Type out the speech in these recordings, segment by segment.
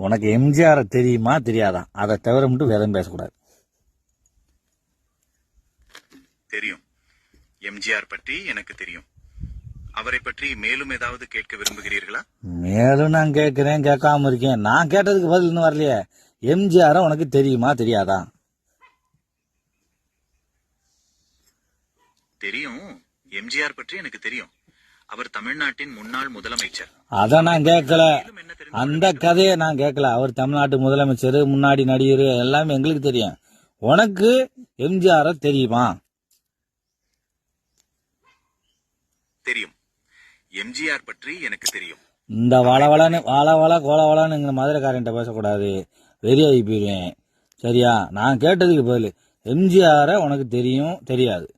உனக்கு எம்ஜிஆர் தெரியுமா தெரியாதா? அதை தவிர மட்டும் வேதம் பேசக்கூடாது. தெரியும். எம்ஜிஆர் பற்றி எனக்கு தெரியும். அவரை பற்றி மேலும் ஏதாவது கேட்க விரும்புகிறீர்களா? மேலும் நான் கேட்கிறேன், கேட்காம இருக்கேன். நான் கேட்டதுக்கு பதில் இன்னும் வரலையே. எம்ஜிஆர் உனக்கு தெரியுமா தெரியாதா? தெரியும். எம்ஜிஆர் பற்றி எனக்கு தெரியும். அவர் தமிழ்நாட்டின் முன்னாள் முதலமைச்சர். அத நான் கேட்கல. அந்த கதையை நான் கேட்கல. அவர் தமிழ்நாட்டு முதலமைச்சர், முன்னாடி நடிகர், எல்லாமே எங்களுக்கு தெரியும். உனக்கு எம்ஜிஆர் தெரியுமா? தெரியும். எம்ஜிஆர் பற்றி எனக்கு தெரியும். இந்த வாழ கோலவாளான்னு மதுரைக்காரன்ட்ட பேசக்கூடாது. வெறியாகி போயிருவேன். சரியா? நான் கேட்டதுக்கு பதில் எம்ஜிஆர் உனக்கு தெரியும் தெரியாது,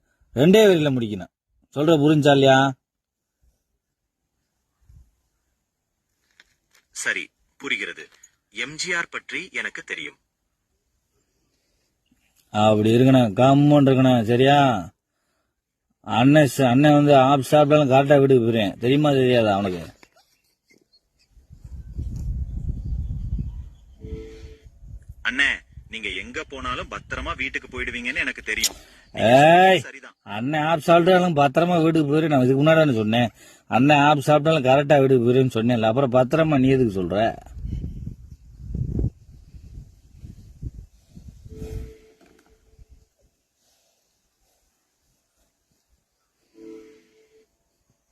ரெண்டே வரியில முடிக்கணும். சொல்ற புரிஞ்சா இல்லையா? சரி, புரிகிறது. எம்ஜிஆர் பற்றி எனக்கு தெரியும். அப்படி இருக்கணும், கம்மன் இருக்கணும். சரியா? அண்ணன் வந்து ஆப் ஸ்டாப்லாம் கரெக்டா வீட்டுக்கு போயிருவேன். தெரியுமா தெரியாதா அவனுக்கு? அண்ணே, நீங்க எங்க போனாலும் பத்திரமா வீட்டுக்கு போயிடுவீங்கன்னு எனக்கு தெரியும். சரிதான். அண்ணன் ஆப் சாப்பிட்டாலும் பத்திரமா வீட்டுக்கு போயிரு. நான் இதுக்கு முன்னாடி சொன்னேன், அண்ணன் ஆப் சாப்பிட்டாலும் கரெக்டா வீட்டுக்கு போயிருன்னு சொன்னேன். அப்புறம் பத்திரமா நீ எதுக்கு சொல்ற?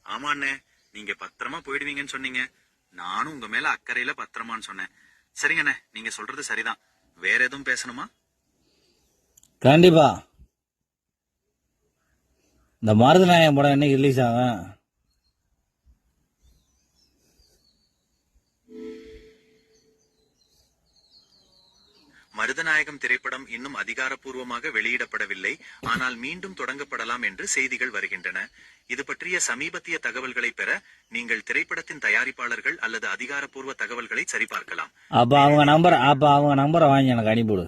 ஆமா அண்ணே, நீங்க பத்திரமா போயிடுவீங்கன்னு சொன்னீங்க. நானும் உங்க மேல அக்கறையில பத்திரமான்னு சொன்னேன். சரிங்க அண்ணே, நீங்க சொல்றது சரிதான். வேற எதுவும் பேசணுமா? கண்டிப்பா. இந்த மருதநாயகம் படம் என்னைக்கு ரிலீஸ் ஆகும்? மருதநாயகம் திரைப்படம் இன்னும் அதிகாரப்பூர்வமாக வெளியிடப்படவில்லை. ஆனால் மீண்டும் தொடங்கப்படலாம் என்று செய்திகள் வருகின்றன. இது பற்றிய சமீபத்திய தகவல்களை பெற நீங்கள் திரைப்படத்தின் தயாரிப்பாளர்கள் அல்லது அதிகாரப்பூர்வ தகவல்களை சரிபார்க்கலாம். அப்ப அவங்க நம்பரை வாங்கி எனக்கு அனுப்பிவிடு.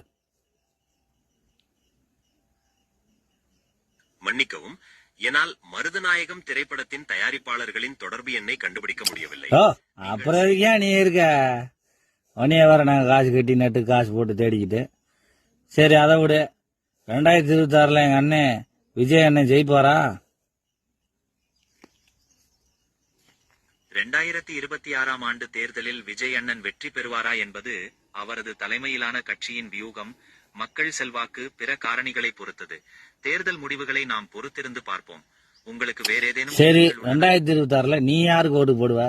மன்னிக்கவும், என்னால் மருதநாயகம் திரைப்படத்தின் தயாரிப்பாளர்களின் தொடர்பு எண்ணை கண்டுபிடிக்க முடியவில்லை. அப்புறம் ஏன் நீ இருக்க? உன்னைய வர நாங்கள் காசு கட்டி நட்டு காசு போட்டு தேடிக்கிட்டு. சரி, அதை விடு. 2026 எங்க அண்ணன் விஜய் அண்ணன் ஜெயிப்பாரா? 2026 ஆண்டு தேர்தலில் விஜய் அண்ணன் வெற்றி பெறுவாரா என்பது அவரது தலைமையிலான கட்சியின் வியூகம், மக்கள் செல்வாக்கு, பிற காரணிகளை பொறுத்தது. தேர்தல் முடிவுகளை நாம் பொறுத்திருந்து பார்ப்போம். உங்களுக்கு வேற ஏதேனும்? சரி, 2026 நீ யாருக்கு ஓட்டு போடுவ?